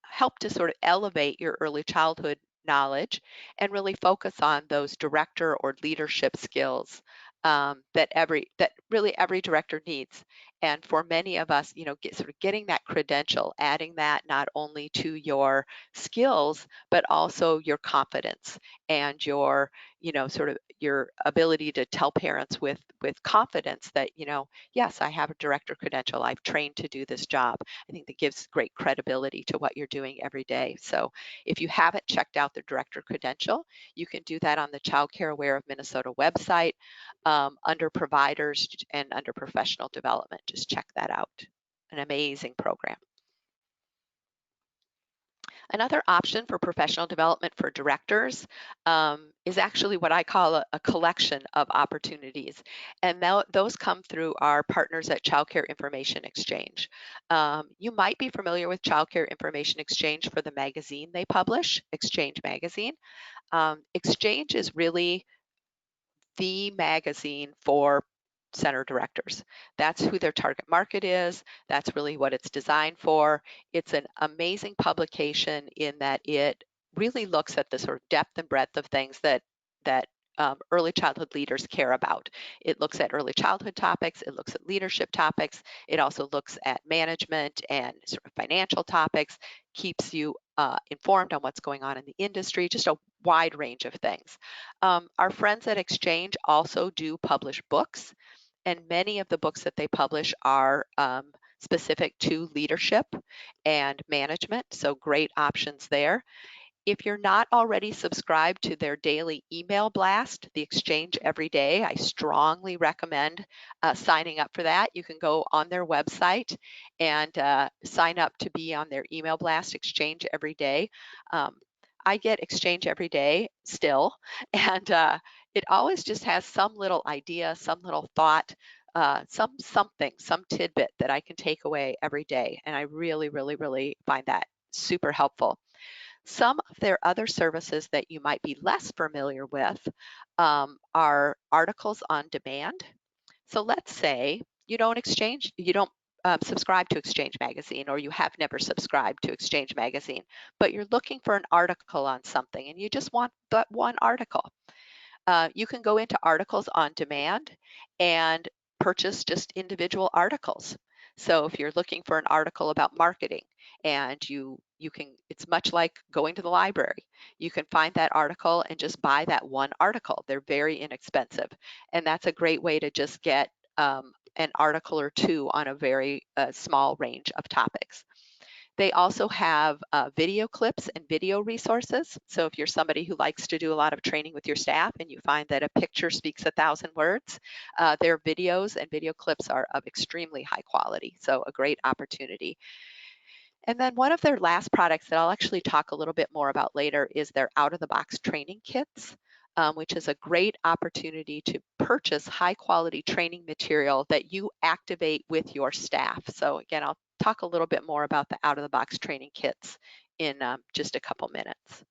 help to sort of elevate your early childhood knowledge and really focus on those director or leadership skills that really every director needs. And for many of us, you know, getting that credential, adding that not only to your skills but also your confidence and your sort of your ability to tell parents with confidence that, yes, I have a director credential. I've trained to do this job. I think that gives great credibility to what you're doing every day. So if you haven't checked out the director credential, you can do that on the Child Care Aware of Minnesota website under providers and under professional development. Just check that out. An amazing program. Another option for professional development for directors is actually what I call a collection of opportunities. And those come through our partners at Child Care Information Exchange. You might be familiar with Child Care Information Exchange for the magazine they publish, Exchange Magazine. Exchange is really the magazine for center directors. That's who their target market is. That's really what it's designed for. It's an amazing publication in that it really looks at the sort of depth and breadth of things that early childhood leaders care about. It looks at early childhood topics. It looks at leadership topics. It also looks at management and sort of financial topics, keeps you informed on what's going on in the industry, just a wide range of things. Our friends at Exchange also do publish books, and many of the books that they publish are specific to leadership and management, so great options there. If you're not already subscribed to their daily email blast, the Exchange Every Day, I strongly recommend signing up for that. You can go on their website and sign up to be on their email blast, Exchange Every Day. I get Exchange Every Day still, and it always just has some little idea, some little thought, some tidbit that I can take away every day. And I really, really, really find that super helpful. Some of their other services that you might be less familiar with are articles on demand. So let's say you don't subscribe to Exchange Magazine, or you have never subscribed to Exchange Magazine, but you're looking for an article on something and you just want that one article. You can go into articles on demand and purchase just individual articles. So if you're looking for an article about marketing, and you can, it's much like going to the library. You can find that article and just buy that one article. They're very inexpensive, and that's a great way to just get an article or two on a very small range of topics. They also have video clips and video resources. So if you're somebody who likes to do a lot of training with your staff and you find that a picture speaks 1,000 words, their videos and video clips are of extremely high quality. So a great opportunity. And then one of their last products that I'll actually talk a little bit more about later is their out-of-the-box training kits, which is a great opportunity to purchase high-quality training material that you activate with your staff. So again, I'll talk a little bit more about the out-of-the-box training kits in just a couple minutes.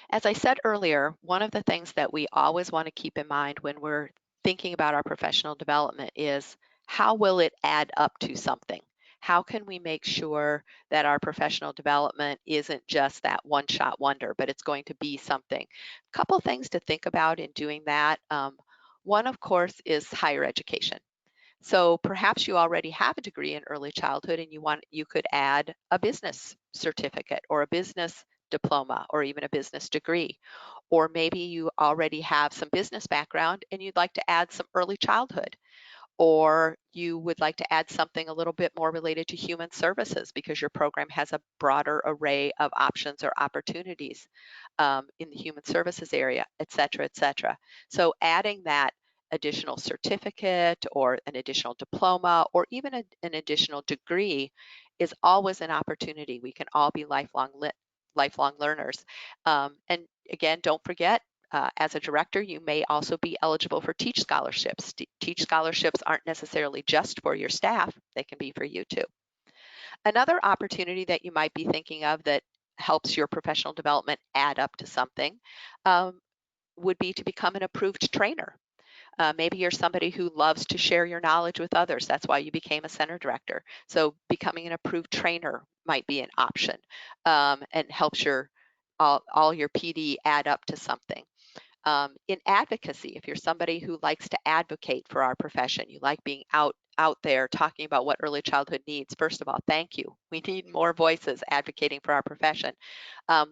As I said earlier, one of the things that we always want to keep in mind when we're thinking about our professional development is, how will it add up to something? How can we make sure that our professional development isn't just that one-shot wonder, but it's going to be something? A couple things to think about in doing that. One, of course, is higher education. So perhaps you already have a degree in early childhood and you could add a business certificate or a business diploma or even a business degree. Or maybe you already have some business background and you'd like to add some early childhood. Or you would like to add something a little bit more related to human services because your program has a broader array of options or opportunities in the human services area, et cetera, et cetera. So adding that additional certificate or an additional diploma or even an additional degree is always an opportunity. We can all be lifelong learners. And again, don't forget, as a director, you may also be eligible for Teach Scholarships. Teach Scholarships aren't necessarily just for your staff, they can be for you too. Another opportunity that you might be thinking of that helps your professional development add up to something would be to become an approved trainer. Maybe you're somebody who loves to share your knowledge with others. That's why you became a center director. So becoming an approved trainer might be an option and helps all your PD add up to something. In advocacy, if you're somebody who likes to advocate for our profession, you like being out out there talking about what early childhood needs, first of all, thank you. We need more voices advocating for our profession.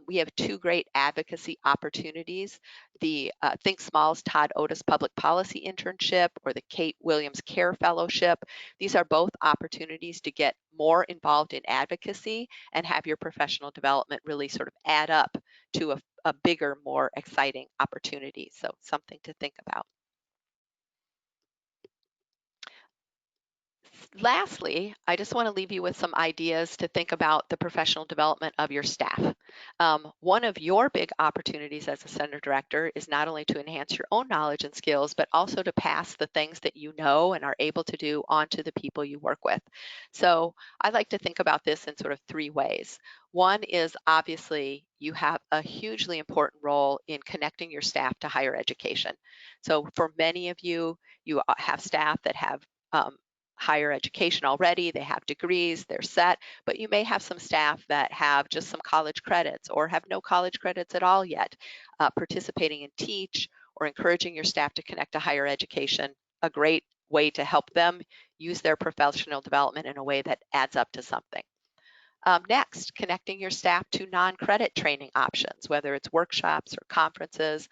We have two great advocacy opportunities, the Think Small's Todd Otis Public Policy Internship or the Kate Williams Care Fellowship. These are both opportunities to get more involved in advocacy and have your professional development really sort of add up to a bigger, more exciting opportunity. So something to think about. Lastly, I just want to leave you with some ideas to think about the professional development of your staff. One of your big opportunities as a center director is not only to enhance your own knowledge and skills, but also to pass the things that you know and are able to do onto the people you work with. So I like to think about this in sort of three ways. One is obviously you have a hugely important role in connecting your staff to higher education. So for many of you, you have staff that have higher education already, they have degrees, they're set, but you may have some staff that have just some college credits or have no college credits at all yet. Participating in Teach or encouraging your staff to connect to higher education, a great way to help them use their professional development in a way that adds up to something. Next, connecting your staff to non-credit training options, whether it's workshops or conferences.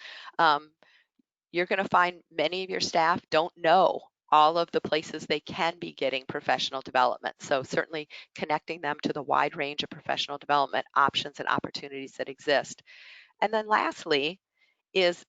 You're going to find many of your staff don't know all of the places they can be getting professional development. So certainly connecting them to the wide range of professional development options and opportunities that exist. And then lastly is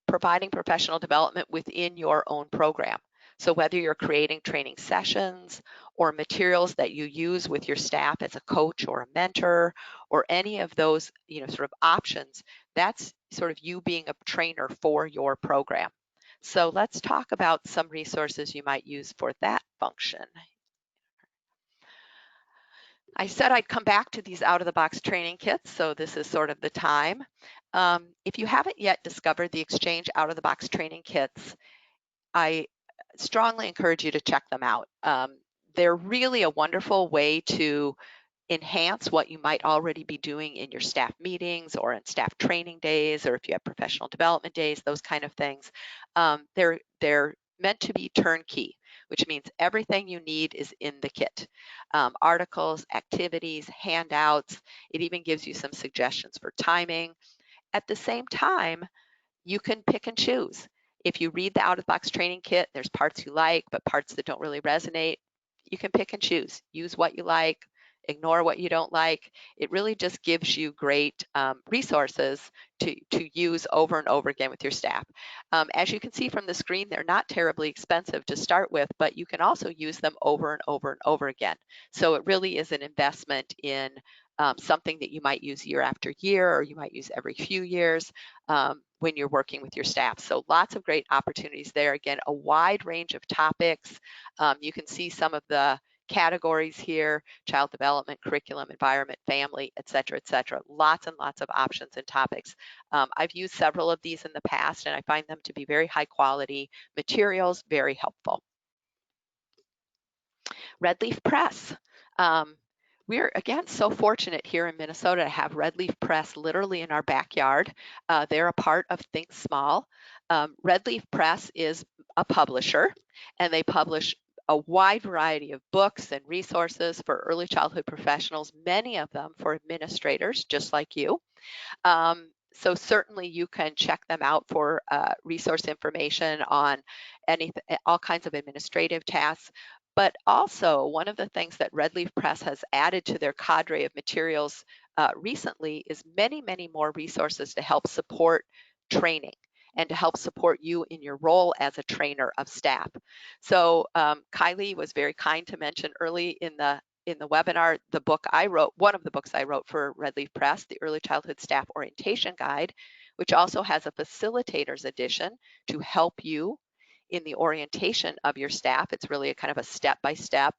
providing professional development within your own program. So whether you're creating training sessions or materials that you use with your staff as a coach or a mentor or any of those, sort of options, that's sort of you being a trainer for your program. So let's talk about some resources you might use for that function. I said I'd come back to these out-of-the-box training kits, so this is sort of the time. If you haven't yet discovered the Exchange out-of-the-box training kits, I strongly encourage you to check them out. They're really a wonderful way to enhance what you might already be doing in your staff meetings or in staff training days, or if you have professional development days, those kind of things. They're meant to be turnkey, which means everything you need is in the kit. Articles, activities, handouts. It even gives you some suggestions for timing. At the same time, you can pick and choose. If you read the out-of-the-box training kit, there's parts you like, but parts that don't really resonate. You can pick and choose. Use what you like, ignore what you don't like. It really just gives you great resources to use over and over again with your staff. As you can see from the screen, they're not terribly expensive to start with, but you can also use them over and over and over again. So it really is an investment in something that you might use year after year, or you might use every few years when you're working with your staff. So lots of great opportunities there. Again, a wide range of topics. You can see some of the categories here: child development, curriculum, environment, family, et cetera, et cetera. Lots and lots of options and topics. I've used several of these in the past, and I find them to be very high quality materials, very helpful. Red Leaf Press. We're, again, so fortunate here in Minnesota to have Red Leaf Press literally in our backyard. They're a part of Think Small. Red Leaf Press is a publisher, and they publish a wide variety of books and resources for early childhood professionals, many of them for administrators just like you. So certainly you can check them out for resource information on all kinds of administrative tasks. But also, one of the things that Red Leaf Press has added to their cadre of materials recently is many, many more resources to help support training and to help support you in your role as a trainer of staff. So Kylie was very kind to mention early in the webinar the book I wrote, one of the books I wrote for Red Leaf Press, the Early Childhood Staff Orientation Guide, which also has a facilitator's edition to help you in the orientation of your staff. It's really a kind of a step-by-step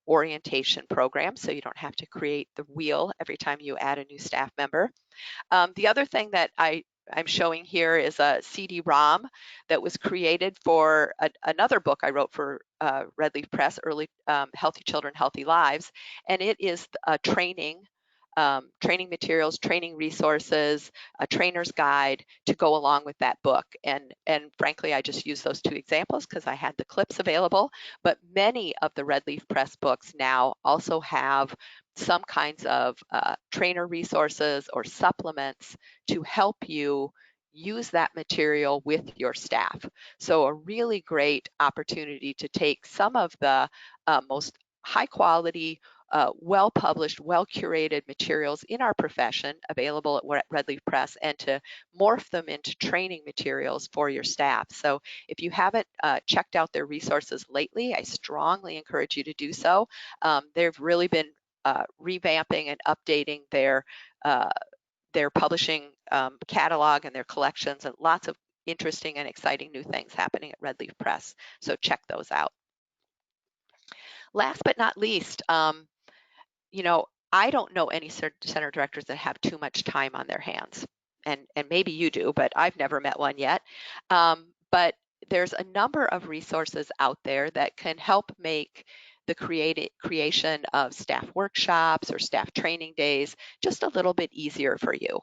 orientation program, so you don't have to create the wheel every time you add a new staff member. The other thing that I'm showing here is a CD-ROM that was created for another book I wrote for Red Leaf Press, Early Healthy Children, Healthy Lives, and it is a training training materials, training resources, a trainer's guide to go along with that book. And frankly, I just use those two examples because I had the clips available, but many of the Red Leaf Press books now also have some kinds of trainer resources or supplements to help you use that material with your staff. So a really great opportunity to take some of the most high quality, well-published, well-curated materials in our profession available at Red Leaf Press and to morph them into training materials for your staff. So if you haven't checked out their resources lately, I strongly encourage you to do so. They've really been revamping and updating their publishing catalog and their collections, and lots of interesting and exciting new things happening at Red Leaf Press. So check those out. Last but not least, you know, I don't know any center directors that have too much time on their hands. And maybe you do, but I've never met one yet. But there's a number of resources out there that can help make the creation of staff workshops or staff training days just a little bit easier for you.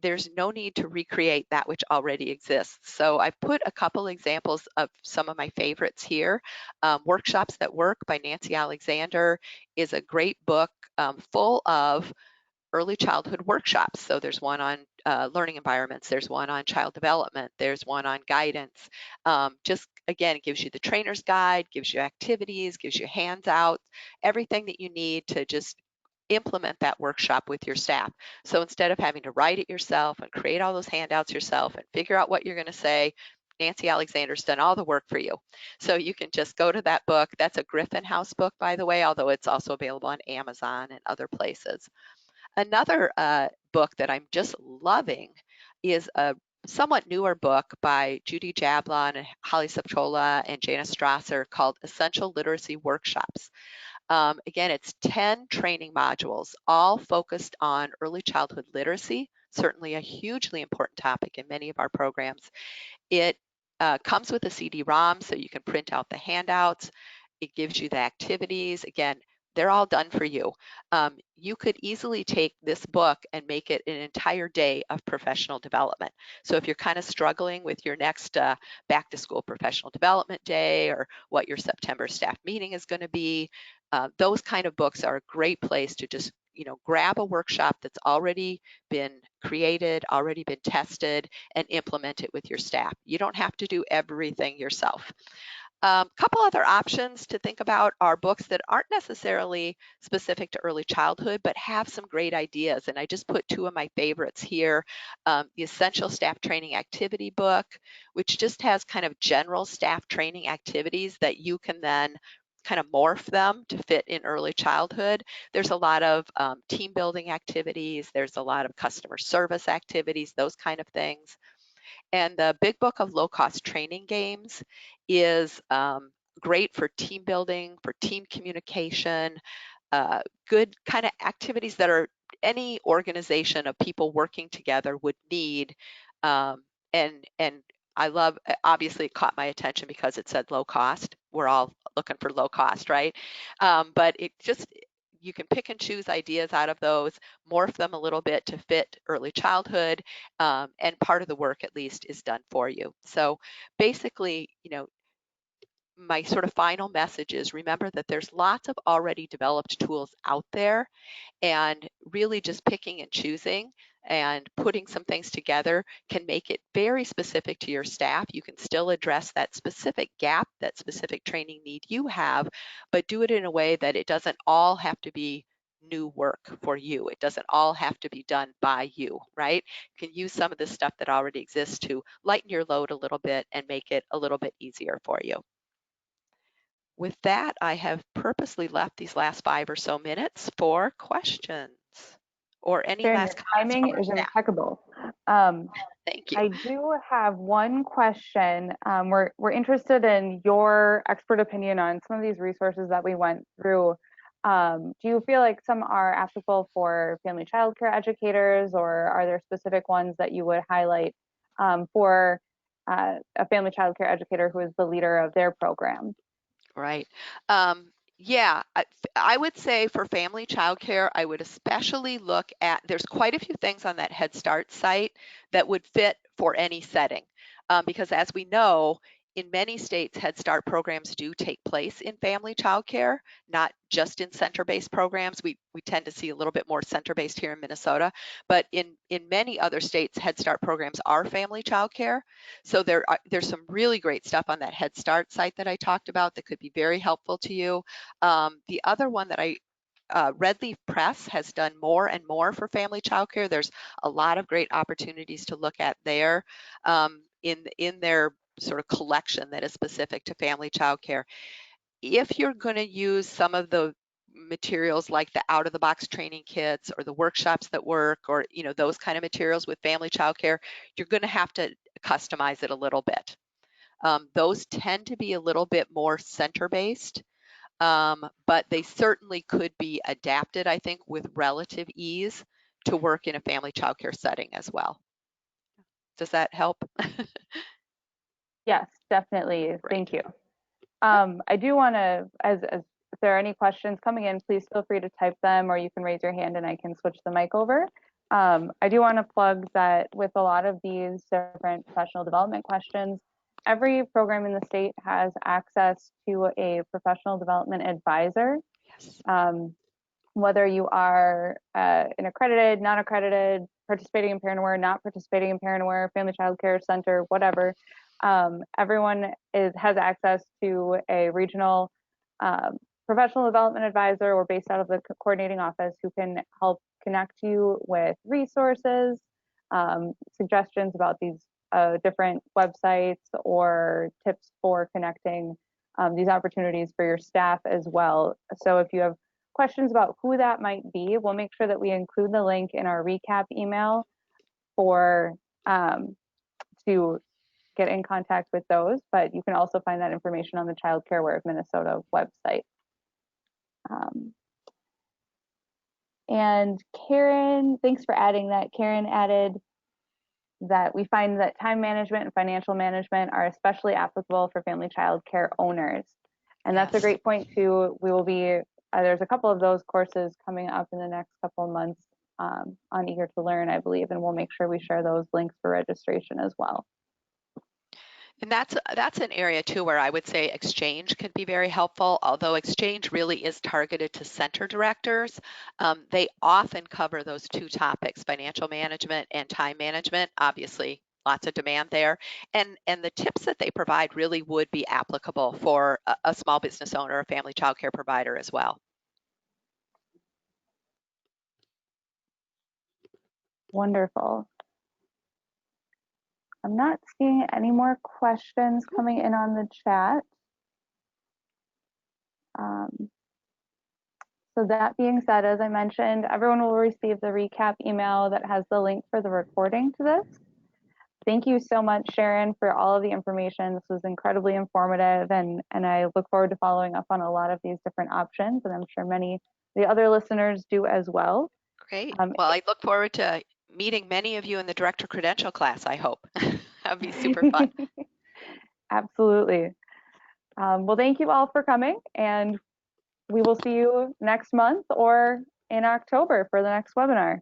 There's no need to recreate that which already exists. So I've put a couple examples of some of my favorites here. Workshops That Work by Nancy Alexander is a great book full of early childhood workshops. So there's one on learning environments, there's one on child development, there's one on guidance. Just again, it gives you the trainer's guide, gives you activities, gives you handouts, everything that you need to just implement that workshop with your staff. So instead of having to write it yourself and create all those handouts yourself and figure out what you're going to say, Nancy Alexander's done all the work for you. So you can just go to that book. That's a Griffin House book, by the way, although it's also available on Amazon and other places. Another book that I'm just loving is a somewhat newer book by Judy Jablon and Holly Sepchola and Jana Strasser called Essential Literacy Workshops. Again, it's 10 training modules, all focused on early childhood literacy, certainly a hugely important topic in many of our programs. It comes with a CD-ROM, so you can print out the handouts. It gives you the activities. Again, they're all done for you. You could easily take this book and make it an entire day of professional development. So if you're kind of struggling with your next back to school professional development day or what your September staff meeting is going to be, those kind of books are a great place to just grab a workshop that's already been created, already been tested, and implement it with your staff. You don't have to do everything yourself. Couple other options to think about are books that aren't necessarily specific to early childhood, but have some great ideas. And I just put two of my favorites here. The Essential Staff Training Activity book, which just has kind of general staff training activities that you can then kind of morph them to fit in early childhood. There's a lot of team building activities. There's a lot of customer service activities, those kind of things. And the Big Book of Low-Cost Training Games is great for team building, for team communication, good kind of activities that are any organization of people working together would need. And I love, obviously it caught my attention because it said low cost. We're all looking for low cost, right? But it just, you can pick and choose ideas out of those, morph them a little bit to fit early childhood, and part of the work at least is done for you. So basically, my sort of final message is remember that there's lots of already developed tools out there, and really just picking and choosing and putting some things together can make it very specific to your staff. You can still address that specific gap, that specific training need you have, but do it in a way that it doesn't all have to be new work for you. It doesn't all have to be done by you, right? You can use some of the stuff that already exists to lighten your load a little bit and make it a little bit easier for you. With that, I have purposely left these last 5 or so minutes for questions or any Sharon, last your comments timing from our is staff. impeccable. Thank you. I do have one question. We're interested in your expert opinion on some of these resources that we went through. Do you feel like some are applicable for family child care educators, or are there specific ones that you would highlight for a family child care educator who is the leader of their program? Right. Yeah, I would say for family childcare, I would especially look at, there's quite a few things on that Head Start site that would fit for any setting. Because as we know, in many states, Head Start programs do take place in family childcare, not just in center-based programs. We tend to see a little bit more center-based here in Minnesota, but in many other states, Head Start programs are family childcare. So there's some really great stuff on that Head Start site that I talked about that could be very helpful to you. The other one that Red Leaf Press has done more and more for family childcare. There's a lot of great opportunities to look at there in their sort of collection that is specific to family childcare. If you're going to use some of the materials like the out of the box training kits or the workshops that work, or those kind of materials with family childcare, you're going to have to customize it a little bit. Those tend to be a little bit more center based, but they certainly could be adapted, I think, with relative ease to work in a family childcare setting as well. Does that help? Yes, definitely. Great. Thank you. I do want to, as if there are any questions coming in, please feel free to type them, or you can raise your hand and I can switch the mic over. I do want to plug that with a lot of these different professional development questions, every program in the state has access to a professional development advisor. Yes. Whether you are an accredited, non-accredited, participating in Parent Aware, not participating in Parent Aware, Family Child Care Center, whatever, everyone has access to a regional professional development advisor or based out of the coordinating office who can help connect you with resources, suggestions about these different websites, or tips for connecting these opportunities for your staff as well. So if you have questions about who that might be, we'll make sure that we include the link in our recap email for to get in contact with those, but you can also find that information on the Child Care Aware of Minnesota website. And Karen, thanks for adding that. Karen added that we find that time management and financial management are especially applicable for family child care owners. And that's a great point too. We will be, there's a couple of those courses coming up in the next couple of months on Eager to Learn, I believe, and we'll make sure we share those links for registration as well. And that's an area too where I would say Exchange could be very helpful. Although Exchange really is targeted to center directors, they often cover those two topics, financial management and time management. Obviously, lots of demand there. And the tips that they provide really would be applicable for a small business owner, a family child care provider as well. Wonderful. I'm not seeing any more questions coming in on the chat. So that being said, as I mentioned, everyone will receive the recap email that has the link for the recording to this. Thank you so much, Sharon, for all of the information. This was incredibly informative, and I look forward to following up on a lot of these different options, and I'm sure many of the other listeners do as well. Great. Well, I look forward to meeting many of you in the director credential class, I hope. That'd be super fun. Absolutely. Well, thank you all for coming, and we will see you next month or in October for the next webinar.